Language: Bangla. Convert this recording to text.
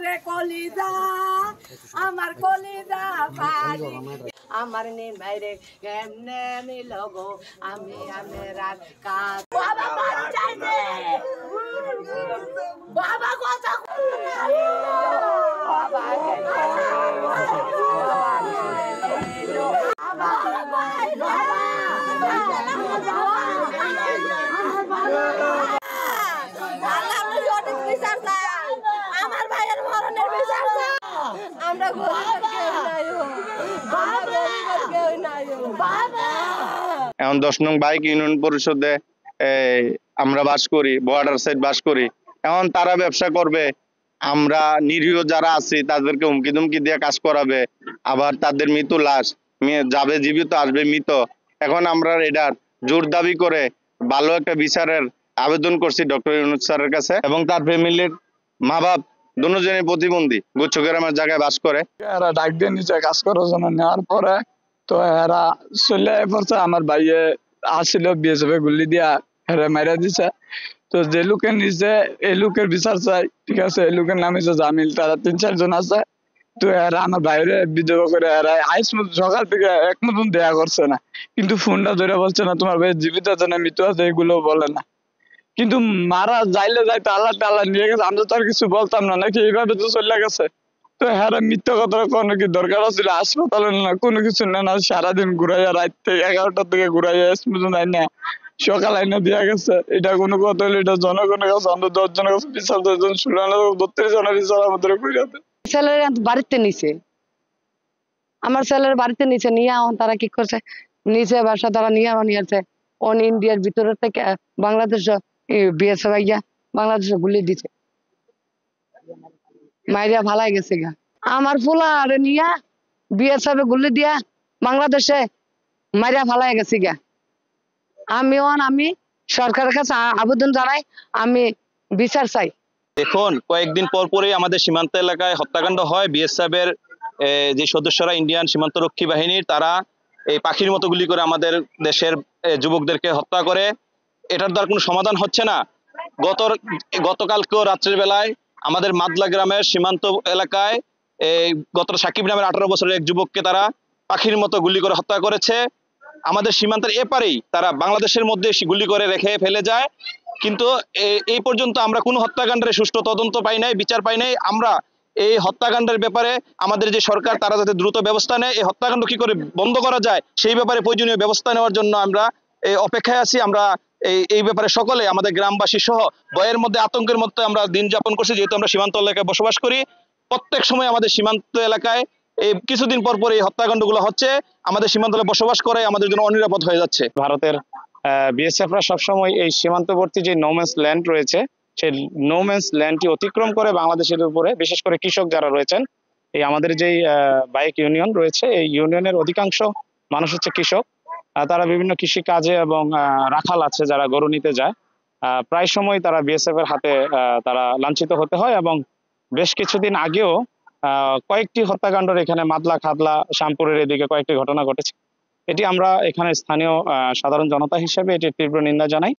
রে কলিজা আমার কলিজা পানি আমার নিমাই রে কেমনে মিলব আমি রাত কাজ বাবা পানি চাইছে বাবা কথা বাবা আমার ভাইয়ের মরণের বিচার আমরা এখন 10 নং বাইক ইউনিয়ন পরিষদে আমরা বাস করি, বর্ডার সাইড বাস করি। এখন তারা ব্যবসা করবে, আমরা নিরীহ যারা আছি তাদেরকে হুমকি ধুমকি দিয়ে কাজ করাবে, আবার তাদের মৃত লাশ যাবে জীবিত আসবে মৃত। এখন আমরা এটার জোর দাবি করে ভালো একটা বিচারের আবেদন করছি ডক্টর ইউনূস স্যারের কাছে, এবং তার ফ্যামিলির মা বাপ দুজনেই প্রতিবন্ধী, গুচ্ছগ্রামের জায়গায় বাস করে। এরা ডাক দিয়ে নিচে কাজ করার জন্য নেওয়ার পরে তো এরা চলে পড়ছে। আমার ভাইয়ে আসছিল বিএসএফ গুলি দিয়া হেরে মারা দিছে। তো যে লোকের নিচে এই লোকের বিচার চাই, ঠিক আছে, এই লোকের নাম হচ্ছে জামিল, তারা 3-4 জন আছে। তো এরা আমার বাইরে বিদ্রোহ করে এরা আইস সকাল থেকে এক মতন দেয়া করছে না, কিন্তু ফোনটা ধরে বলছে না তোমার ভাই জীবিত আছে না মৃত আছে এগুলো বলে না। কিন্তু মারা যাইলে যাইতে আল্লাহ টাল্লাহ নিয়ে গেছে, আমরা তো আর কিছু বলতাম না, নাকি এইভাবে তো চলে গেছে। তো হ্যাঁ মিথ্যা কথা কোনো কি দরকার ছিল? হাসপাতালে না কোনো কিছু না, সারাদিন ঘুরাইয়া রাত থেকে 11টা থেকে ঘুরাইয়া না সকাল আইনা দিয়া গেছে। এটা কোনো কথা হলো? এটা জনগণের কাছে আমরা 10 জনের কাছে বিচার 10 জন শুনলাম, 32 জনের বিচার আমাদের কইরাতে। ছেলের বাড়িতে নিছে, আমার ছেলের বাড়িতে নিচে নিয়ে তারা কি করছে, নিচে বাসা তারা নিয়েছে অন ইন্ডিয়ার ভিতরে থেকে বাংলাদেশ বিএসএফ আইয়া বাংলাদেশে গুলি দিছে, মাইরিয়া ভালাই গেছে গা। আমার ফুলা আরে নিয়া বিএসএফ গুলি দিয়া বাংলাদেশে মাইরিয়া ভালাই গেছে গা। আমি সরকারের কাছে আবেদন জানাই, আমি বিচার চাই। দেখুন, কয়েকদিন পরই আমাদের সীমান্ত এলাকায় হত্যাকাণ্ড হয়। বিএসএফ এর যে সদস্যরা ইন্ডিয়ান সীমান্তরক্ষী বাহিনীর, তারা এই পাখির মতো গুলি করে আমাদের দেশের যুবকদেরকে হত্যা করে। এটার দ্বারা কোনো সমাধান হচ্ছে না। গতকালকেও রাত্রের বেলায় আমাদের মাদলা গ্রামের সীমান্ত এলাকায় গত সাকিব নামের 18 বছরের এক যুবককে তারা পাখির মতো গুলি করে হত্যা করেছে। আমাদের সীমান্তের এপারেই তারা বাংলাদেশের মধ্যে গুলি করে রেখে ফেলে যায়। কিন্তু এই পর্যন্ত আমরা কোনো হত্যাকাণ্ডের সুষ্ঠু তদন্ত পাই নাই, বিচার পাই নাই। আমরা এই হত্যাকাণ্ডের ব্যাপারে আমাদের যে সরকার, তারা যাতে দ্রুত ব্যবস্থা নেয়, এই হত্যাকাণ্ড কি করে বন্ধ করা যায় সেই ব্যাপারে প্রয়োজনীয় ব্যবস্থা নেওয়ার জন্য আমরা অপেক্ষায় আছি। আমরা এই ব্যাপারে সকলে আমাদের গ্রামবাসী সহ ভয়ের মধ্যে, আতঙ্কের মধ্যে আমরা দিন যাপন করছি, যেহেতু আমরা সীমান্ত এলাকায় বসবাস করি। প্রত্যেক সময় আমাদের সীমান্ত এলাকায় এই কিছুদিন পর এই হত্যাকাণ্ডগুলো হচ্ছে। আমাদের সীমান্ত এলাকায় বসবাস করে আমাদের জন্য অনিরাপদ হয়ে যাচ্ছে। ভারতের বিএসএফরা সবসময় এই সীমান্তবর্তী যে নোম্যান্স ল্যান্ড রয়েছে, সেই নোম্যান্স ল্যান্ডটি অতিক্রম করে বাংলাদেশের উপরে, বিশেষ করে কৃষক যারা রয়েছেন, এই আমাদের যেই বাইক ইউনিয়ন রয়েছে, এই ইউনিয়নের অধিকাংশ মানুষ হচ্ছে কৃষক। তারা বিভিন্ন কৃষি কাজে এবং রাখাল আছে যারা গরু নিতে যায়, প্রায় সময় তারা বিএসএফ এর হাতে তারা লাঞ্ছিত হতে হয়। এবং বেশ কিছুদিন আগেও কয়েকটি হত্যাকাণ্ডের এখানে মাদলা, খাদলা, শ্যামপুরের এদিকে কয়েকটি ঘটনা ঘটেছে। এটি আমরা এখানে স্থানীয় সাধারণ জনতা হিসেবে এটির তীব্র নিন্দা জানাই।